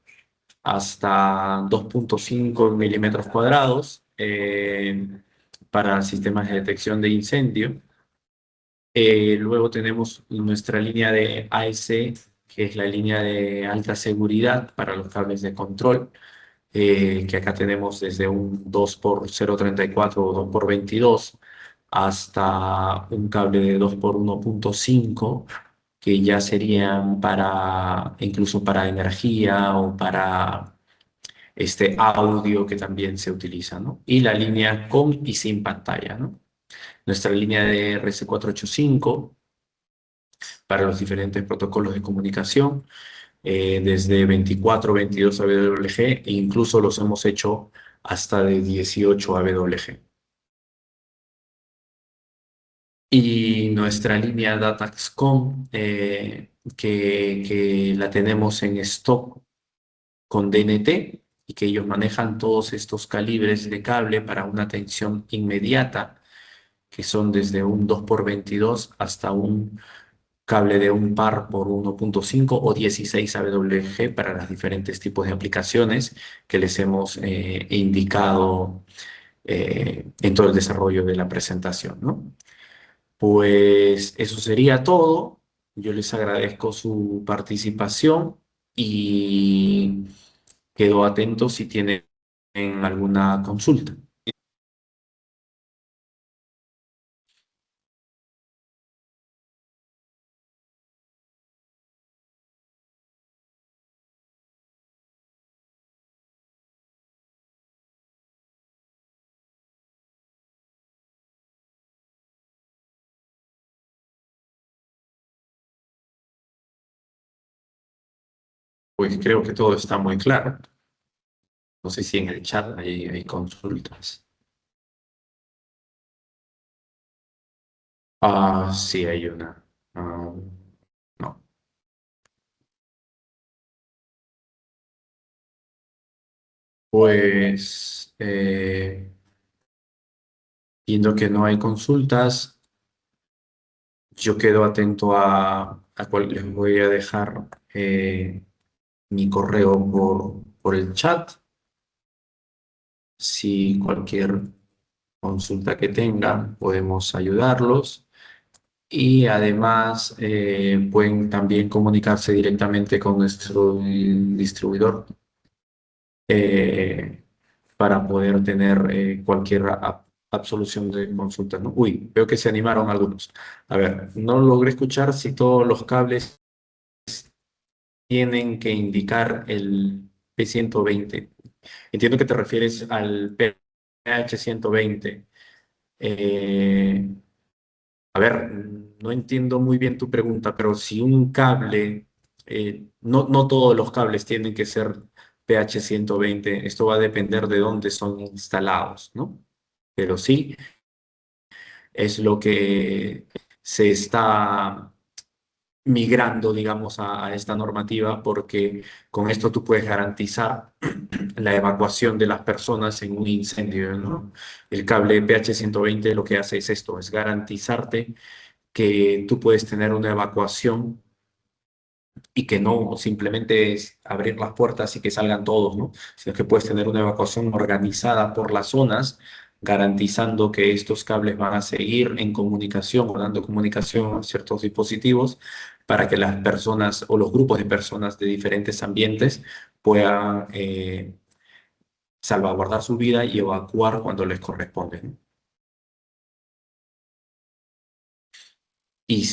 hasta 2,5 milímetros cuadrados para sistemas de detección de incendio. Luego tenemos nuestra línea de AEC, que es la línea de alta seguridad para los cables de control, que acá tenemos desde un 2x0,34 o 2x22 hasta un cable de 2x1,5, que ya serían para, incluso para energía o para audio que también se utiliza, ¿no? Y la línea con y sin pantalla, ¿no? Nuestra línea de RC485 para los diferentes protocolos de comunicación, desde 24, 22 AWG e incluso los hemos hecho hasta de 18 AWG. Y nuestra línea DataXCOM, que la tenemos en stock con DNT y que ellos manejan todos estos calibres de cable para una atención inmediata, que son desde un 2x22 hasta un cable de un par por 1,5 o 16 AWG para los diferentes tipos de aplicaciones que les hemos indicado en todo el desarrollo de la presentación, ¿no? Pues eso sería todo. Yo les agradezco su participación y quedo atento si tienen alguna consulta. Pues creo que todo está muy claro. No sé si en el chat hay consultas. Ah, sí, hay una. Ah, no. Pues viendo que no hay consultas, yo quedo atento a cuál les voy a dejar mi correo por el chat. Si cualquier consulta que tengan, podemos ayudarlos. Y además pueden también comunicarse directamente con nuestro distribuidor eh, para poder tener cualquier absolución de consulta, ¿no? Uy, veo que se animaron algunos. A ver, no logré escuchar si todos los cables tienen que indicar el P120. Entiendo que te refieres al PH120. Eh, a ver, no entiendo muy bien tu pregunta, pero si un cable, no todos los cables tienen que ser PH120, esto va a depender de dónde son instalados, ¿no? Pero sí, es lo que se está migrando, digamos, a esta normativa, porque con esto tú puedes garantizar la evacuación de las personas en un incendio, ¿no? El cable PH120 lo que hace es esto, es garantizarte que tú puedes tener una evacuación y que no simplemente es abrir las puertas y que salgan todos, ¿no? Sino que puedes tener una evacuación organizada por las zonas, garantizando que estos cables van a seguir en comunicación o dando comunicación a ciertos dispositivos para que las personas o los grupos de personas de diferentes ambientes puedan salvaguardar su vida y evacuar cuando les corresponde, ¿no? Y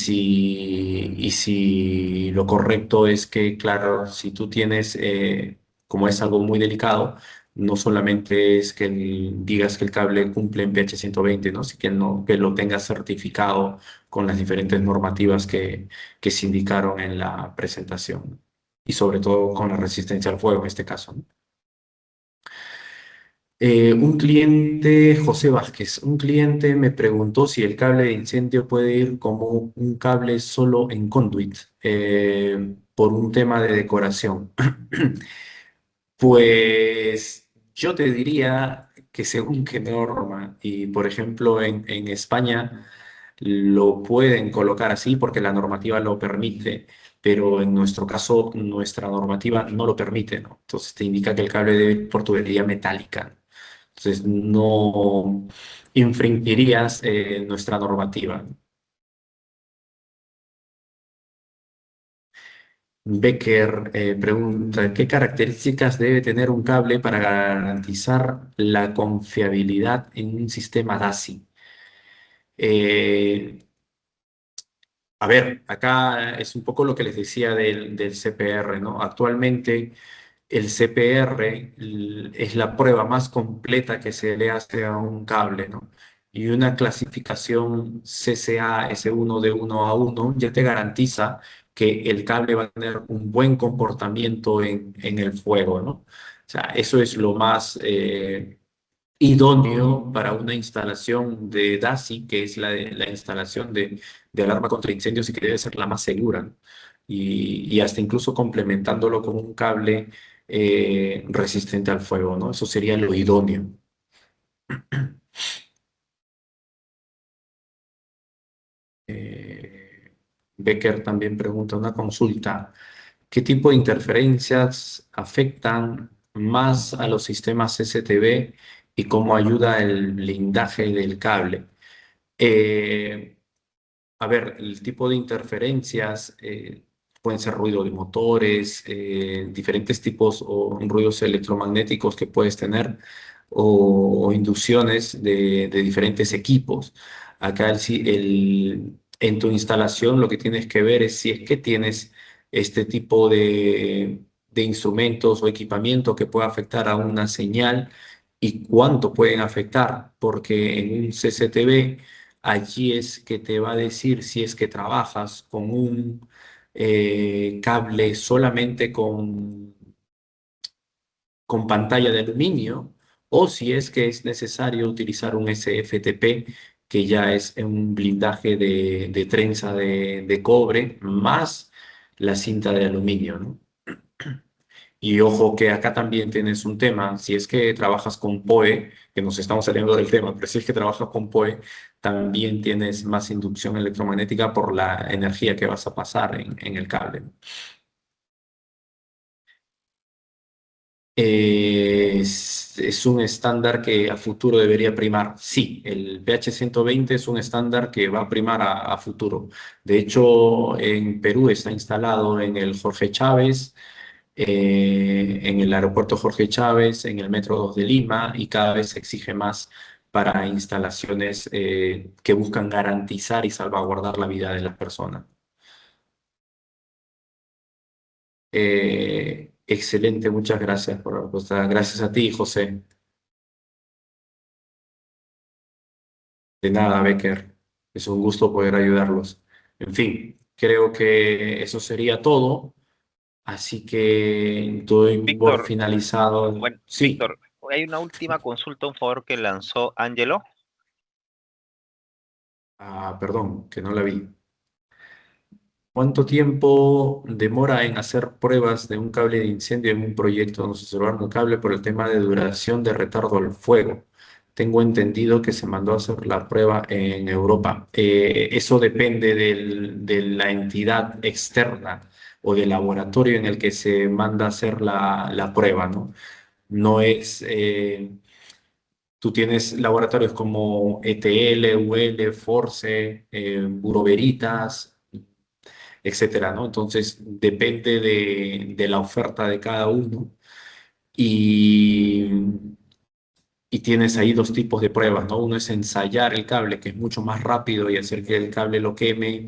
si lo correcto es que, claro, si tú tienes, como es algo muy delicado, no solamente es que digas que el cable cumple en PH120, ¿no? Sino que, no, que lo tengas certificado con las diferentes normativas que se indicaron en la presentación. Y sobre todo con la resistencia al fuego en este caso, ¿no? Un cliente, José Vázquez, un cliente me preguntó si el cable de incendio puede ir como un cable solo en conduit por un tema de decoración. Pues yo te diría que según qué norma. Y por ejemplo, en España lo pueden colocar así porque la normativa lo permite, pero en nuestro caso, nuestra normativa no lo permite, ¿no? Entonces te indica que el cable debe ir por tubería metálica. Entonces no infringirías nuestra normativa. Becker pregunta, ¿qué características debe tener un cable para garantizar la confiabilidad en un sistema DASI? Eh, a ver, acá es un poco lo que les decía del CPR, ¿no? Actualmente el CPR es la prueba más completa que se le hace a un cable, ¿no? Y una clasificación CCA S1 de 1 a 1 ya te garantiza que el cable va a tener un buen comportamiento en el fuego, ¿no? O sea, eso es lo más idóneo para una instalación de DASI, que es la instalación de alarma contra incendios y que debe ser la más segura, ¿no? Y hasta incluso complementándolo con un cable resistente al fuego, ¿no? Eso sería lo idóneo. Eh, Becker también pregunta una consulta. ¿Qué tipo de interferencias afectan más a los sistemas STB y cómo ayuda el blindaje del cable? Eh, A ver, el tipo de interferencias pueden ser ruido de motores, diferentes tipos o ruidos electromagnéticos que puedes tener o inducciones de diferentes equipos. Acá en tu instalación lo que tienes que ver es si es que tienes este tipo de instrumentos o equipamiento que pueda afectar a una señal y cuánto pueden afectar, porque en un CCTV allí es que te va a decir si es que trabajas con un cable solamente con pantalla de aluminio o si es que es necesario utilizar un SFTP, que ya es un blindaje de trenza de cobre más la cinta de aluminio, ¿no? Y ojo que acá también tienes un tema, si es que trabajas con PoE, que nos estamos saliendo del tema, pero si es que trabajas con PoE, también tienes más inducción electromagnética por la energía que vas a pasar en el cable. Es un estándar que a futuro debería primar. Sí, el PH120 es un estándar que va a primar a futuro. De hecho, en Perú está instalado en el Jorge Chávez, en el aeropuerto Jorge Chávez, en el Metro 2 de Lima y cada vez se exige más para instalaciones que buscan garantizar y salvaguardar la vida de las personas. Excelente, muchas gracias por la respuesta. Gracias a ti, José. De nada, Becker. Es un gusto poder ayudarlos. En fin, creo que eso sería todo. Así que doy por Víctor, finalizado. bueno, Sí, Víctor, hay una última consulta, un favor que lanzó Angelo. perdón, que no la vi. ¿Cuánto tiempo demora en hacer pruebas de un cable de incendio en un proyecto? Nos observaron un cable por el tema de duración de retardo al fuego. Tengo entendido que se mandó a hacer la prueba en Europa. Eso depende de la entidad externa o del laboratorio en el que se manda a hacer la prueba, ¿no? No es, tú tienes laboratorios como ETL, UL, Force, Bureau Veritas, etcétera, ¿no? Entonces, depende de la oferta de cada uno y, y tienes ahí dos tipos de pruebas, ¿no? Uno es ensayar el cable, que es mucho más rápido y hacer que el cable lo queme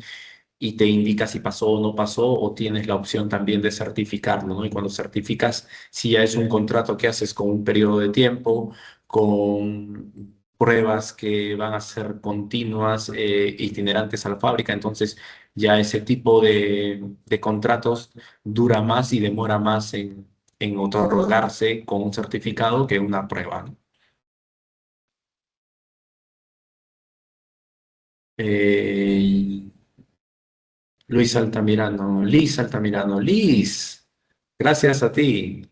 y te indica si pasó o no pasó, o tienes la opción también de certificarlo, ¿no? Y cuando certificas, si ya es un contrato que haces con un periodo de tiempo, con pruebas que van a ser continuas, itinerantes a la fábrica, entonces ya ese tipo de contratos dura más y demora más en otorgarse con un certificado que una prueba, ¿no? Eh, Liz Altamirano, Liz, gracias a ti,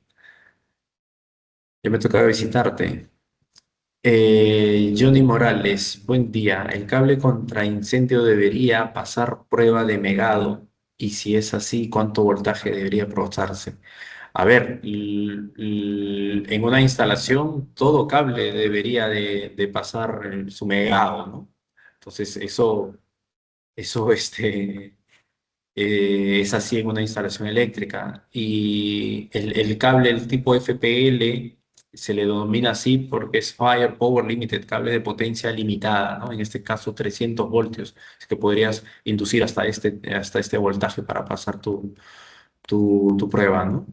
ya me tocaba visitarte. Johnny Morales, buen día. El cable contra incendio debería pasar prueba de megado y si es así, ¿cuánto voltaje debería procesarse? A ver, en una instalación todo cable debería de pasar su megado, ¿no? Entonces eso es así en una instalación eléctrica. Y el cable, el tipo FPL, se le denomina así porque es Fire Power Limited, cable de potencia limitada, ¿no? En este caso 300 voltios, es que podrías inducir hasta este voltaje para pasar tu prueba, ¿no?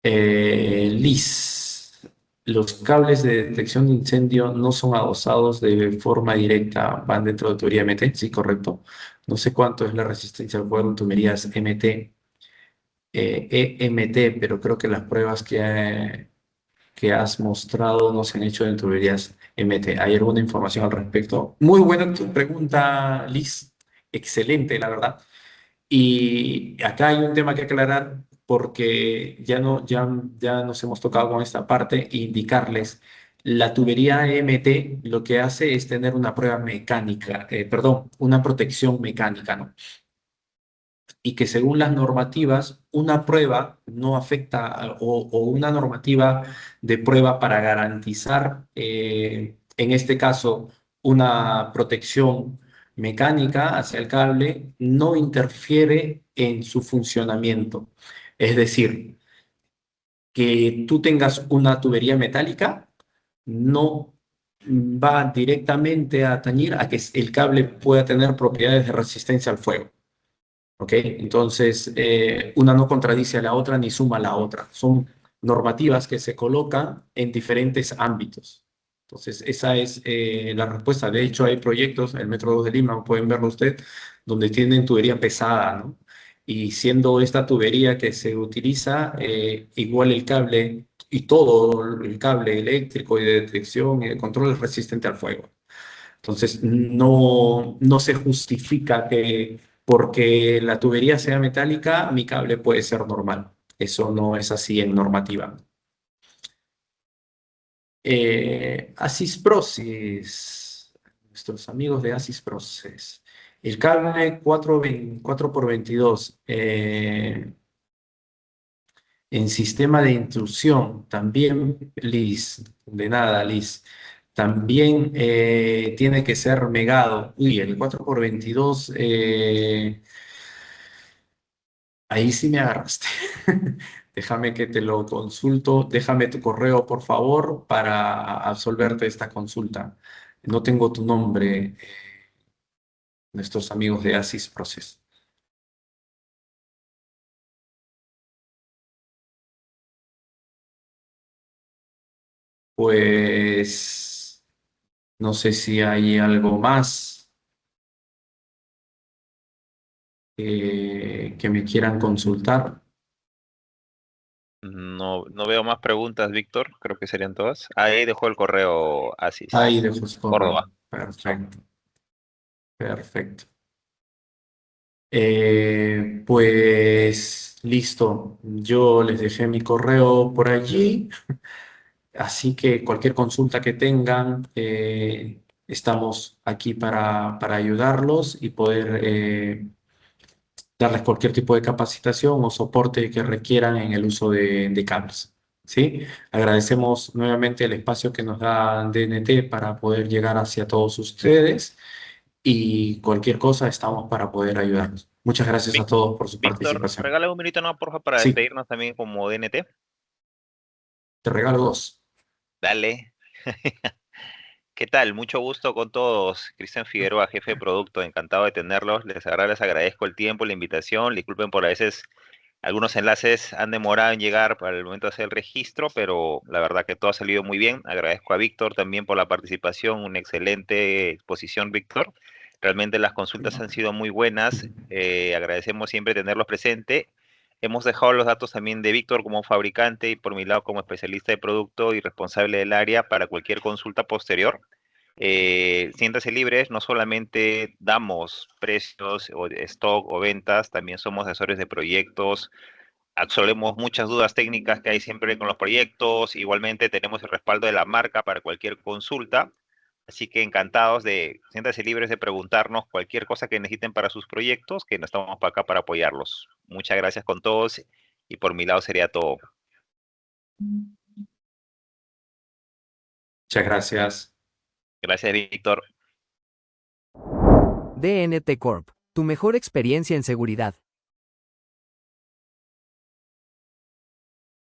Liz, los cables de detección de incendio no son adosados de forma directa, van dentro de tubería MT, sí, correcto. No sé cuánto es la resistencia al fuego en tuberías MT, EMT, pero creo que las pruebas que has mostrado no se han hecho en tuberías MT. ¿Hay alguna información al respecto? Muy buena tu pregunta, Liz. Excelente, la verdad. Y acá hay un tema que aclarar porque ya nos hemos tocado con esta parte e indicarles. La tubería EMT lo que hace es tener una prueba mecánica, perdón, una protección mecánica, ¿no? Y que según las normativas, una prueba no afecta o una normativa de prueba para garantizar, en este caso, una protección mecánica hacia el cable, no interfiere en su funcionamiento. Es decir, que tú tengas una tubería metálica no va directamente a tañir a que el cable pueda tener propiedades de resistencia al fuego. ¿Ok? Entonces, una no contradice a la otra ni suma a la otra. Son normativas que se colocan en diferentes ámbitos. Entonces, esa es la respuesta. De hecho, hay proyectos, el Metro 2 de Lima, pueden verlo usted, donde tienen tubería pesada, ¿no? Y siendo esta tubería que se utiliza, igual el cable y todo el cable eléctrico y de detección y de control es resistente al fuego. Entonces, no se justifica que porque la tubería sea metálica, mi cable puede ser normal. Eso no es así en normativa. Asis Process, nuestros amigos de Asis Process. El cable 4 por 22 en sistema de intrusión, también, Liz, de nada, Liz, también tiene que ser megado. Uy, el 4 por 22 ahí sí me agarraste. Déjame que te lo consulto. Déjame tu correo, por favor, para absolverte esta consulta. No tengo tu nombre, nuestros amigos de Asis Process. Pues no sé si hay algo más que me quieran consultar. No veo más preguntas, Víctor. Creo que serían todas. Ahí dejó el correo Ahí Asis dejo su Córdoba. correo. Perfecto, perfecto. Pues listo. Yo les dejé mi correo por allí. Así que cualquier consulta que tengan, estamos aquí para ayudarlos y poder darles cualquier tipo de capacitación o soporte que requieran en el uso de cables. ¿Sí? Agradecemos nuevamente el espacio que nos da DNT para poder llegar hacia todos ustedes y cualquier cosa estamos para poder ayudarlos. Muchas gracias a todos por su Víctor, participación. regala un minuto, ¿no, porfa, para Sí, despedirnos también como DNT? te regalo dos. Dale. ¿Qué tal? Mucho gusto con todos. Cristian Figueroa, jefe de producto, encantado de tenerlos. Les agradezco el tiempo, la invitación. Disculpen por a veces algunos enlaces han demorado en llegar para el momento de hacer el registro, pero la verdad que todo ha salido muy bien. Agradezco a Víctor también por la participación, una excelente exposición, Víctor. Realmente las consultas han sido muy buenas. Agradecemos siempre tenerlos presente. Hemos dejado los datos también de Víctor como fabricante y por mi lado como especialista de producto y responsable del área para cualquier consulta posterior. Siéntase libres, no solamente damos precios o stock o ventas, también somos asesores de proyectos, absolvemos muchas dudas técnicas que hay siempre con los proyectos. Igualmente tenemos el respaldo de la marca para cualquier consulta. Así que encantados siéntanse libres de preguntarnos cualquier cosa que necesiten para sus proyectos, que no estamos para acá para apoyarlos. Muchas gracias con todos y por mi lado sería todo. Muchas gracias. Gracias, Víctor. DNT Corp, tu mejor experiencia en seguridad.